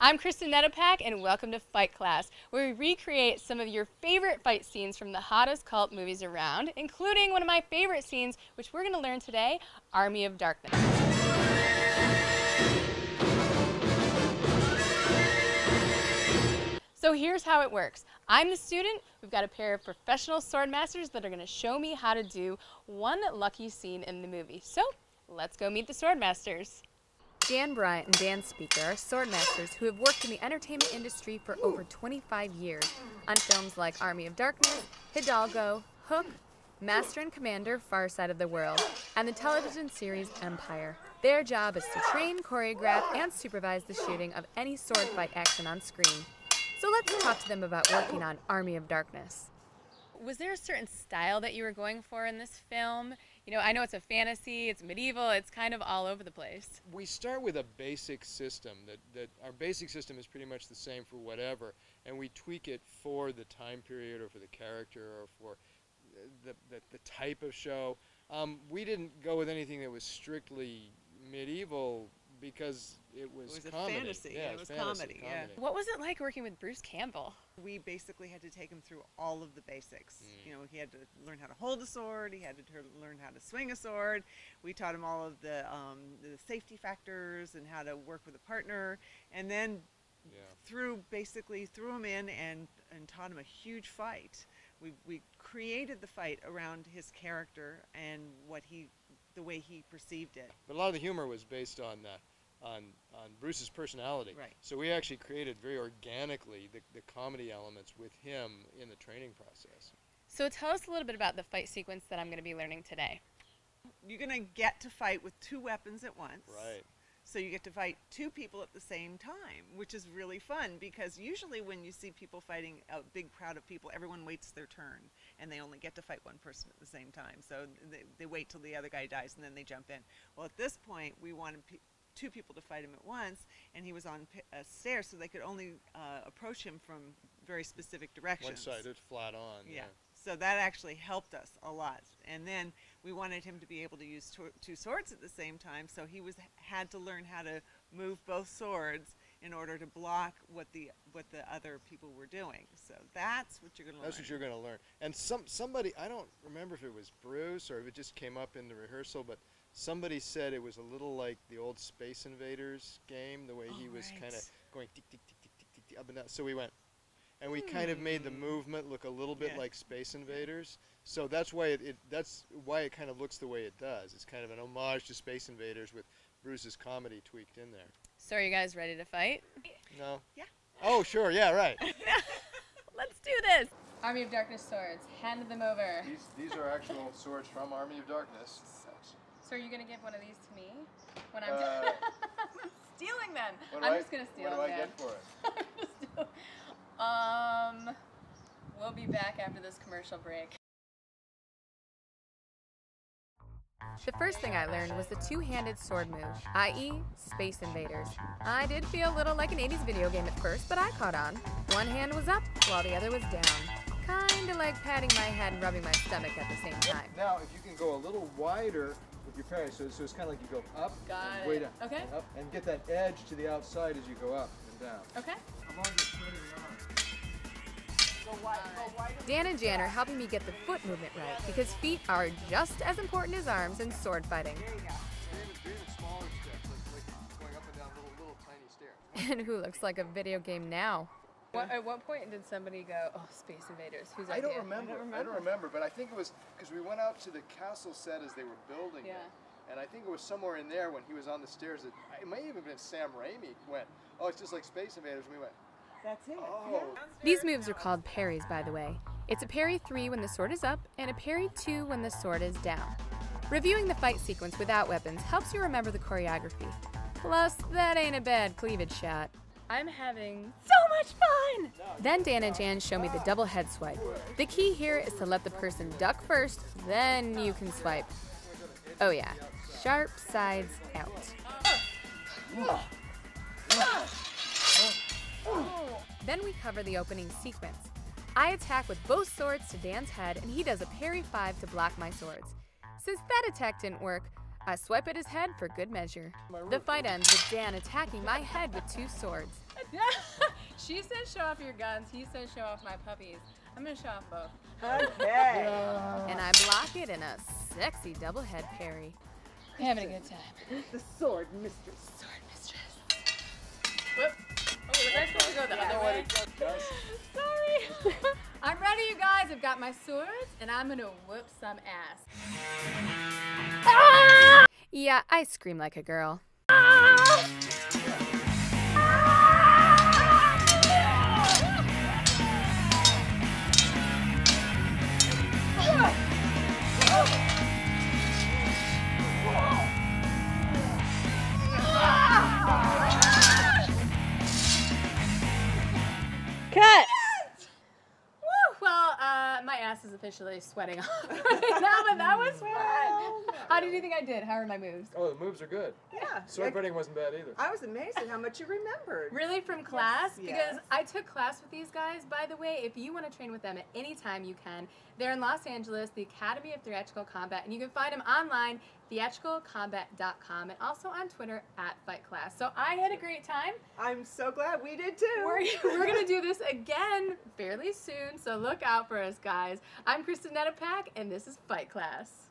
I'm Kristen Nedopak, and welcome to Fight Class, where we recreate some of your favorite fight scenes from the hottest cult movies around, including one of my favorite scenes, which we're going to learn today, Army of Darkness. So here's how it works. I'm the student. We've got a pair of professional swordmasters that are going to show me how to do one lucky scene in the movie. So let's go meet the swordmasters. Dan Bryant and Dan Speaker are swordmasters who have worked in the entertainment industry for over 25 years on films like Army of Darkness, Hidalgo, Hook, Master and Commander, Far Side of the World, and the television series Empire. Their job is to train, choreograph, and supervise the shooting of any sword fight action on screen. So let's talk to them about working on Army of Darkness. Was there a certain style that you were going for in this film? You know, I know it's a fantasy, it's medieval, it's kind of all over the place. We start with a basic system, that our basic system is pretty much the same for whatever, and we tweak it for the time period or for the character or for the type of show. We didn't go with anything that was strictly medieval because it was comedy. A fantasy. Yeah, it was comedy. Yeah. What was it like working with Bruce Campbell? We basically had to take him through all of the basics. You know, he had to learn how to hold a sword. He had to learn how to swing a sword. We taught him all of the safety factors and how to work with a partner. And then threw him in and taught him a huge fight. We created the fight around his character and the way he perceived it. But a lot of the humor was based on Bruce's personality. Right. So we actually created very organically the comedy elements with him in the training process. So tell us a little bit about the fight sequence that I'm going to be learning today. You're going to get to fight with two weapons at once. Right. So you get to fight two people at the same time, which is really fun because usually when you see people fighting a big crowd of people, everyone waits their turn and they only get to fight one person at the same time. So they wait till the other guy dies and then they jump in. Well, at this point, we wanted two people to fight him at once, and he was on a stair, so they could only approach him from very specific directions. One-sided, flat on. Yeah. So that actually helped us a lot. And then we wanted him to be able to use two swords at the same time, so he had to learn how to move both swords in order to block what the other people were doing. So that's what you're going to learn. That's what you're going to learn. And somebody, I don't remember if it was Bruce or if it just came up in the rehearsal, but somebody said it was a little like the old Space Invaders game, the way he was kind of going tick, tick, tick, tick, tick, tick, tick, up and down. So we went, and we kind of made the movement look a little bit like Space Invaders. So that's why it kind of looks the way it does. It's kind of an homage to Space Invaders with Bruce's comedy tweaked in there. So are you guys ready to fight? No? Yeah. Oh, sure, yeah, right. Let's do this! Army of Darkness swords, hand them over. These are actual swords from Army of Darkness. So are you going to give one of these to me when I'm done? Stealing them. I'm just going to steal them. What do I get for it? We'll be back after this commercial break. The first thing I learned was the two-handed sword move, i.e. Space Invaders. I did feel a little like an 80s video game at first, but I caught on. One hand was up while the other was down. Kinda like patting my head and rubbing my stomach at the same time. Now, if you can go a little wider with your parry, so it's kind of like you go up and way down, Okay. and up, and get that edge to the outside as you go up and down. Okay. I'm on just putting it on. Dan and Jan are helping me get the foot movement right because feet are just as important as arms in sword fighting. There you go. Even smaller steps, like going up and down little tiny stairs. And who looks like a video game now? At what point did somebody go, oh, Space Invaders? Who's I don't remember, but I think it was because we went out to the castle set as they were building it. And I think it was somewhere in there when he was on the stairs. It may have even been Sam Raimi went, oh, it's just like Space Invaders. And we went, that's it. Oh. These moves are called parries, by the way. It's a parry 3 when the sword is up, and a parry 2 when the sword is down. Reviewing the fight sequence without weapons helps you remember the choreography. Plus, that ain't a bad cleavage shot. I'm having so much fun! Then Dan and Jan show me the double head swipe. The key here is to let the person duck first, then you can swipe. Oh yeah, sharp sides out. Then we cover the opening sequence. I attack with both swords to Dan's head, and he does a parry 5 to block my swords. Since that attack didn't work, I swipe at his head for good measure. The fight ends with Dan attacking my head with 2 swords. She said show off your guns. He said show off my puppies. I'm gonna show off both. Okay. And I block it in a sexy double head parry. We're having a good time. The sword mistress. Sword mistress. Whoop. Oh, was I supposed to go the other way? Sorry. I'm ready, you guys. I've got my swords, and I'm gonna whoop some ass. Ah! Yeah, I scream like a girl. Ah! Cut! Woo! Well, my ass is officially sweating off right now, but that was fun. How did you think I did? How are my moves? Oh, the moves are good. Yeah. Sword fighting wasn't bad either. I was amazed at how much you remembered. Really, from class? Yes. Because I took class with these guys, by the way. If you want to train with them at any time, you can. They're in Los Angeles, the Academy of Theatrical Combat, and you can find them online, theatricalcombat.com, and also on Twitter @FightClass. So I had a great time. I'm so glad we did too. We're going to do this again fairly soon, so look out for us, guys. I'm Kristen Nedopak, and this is Fight Class.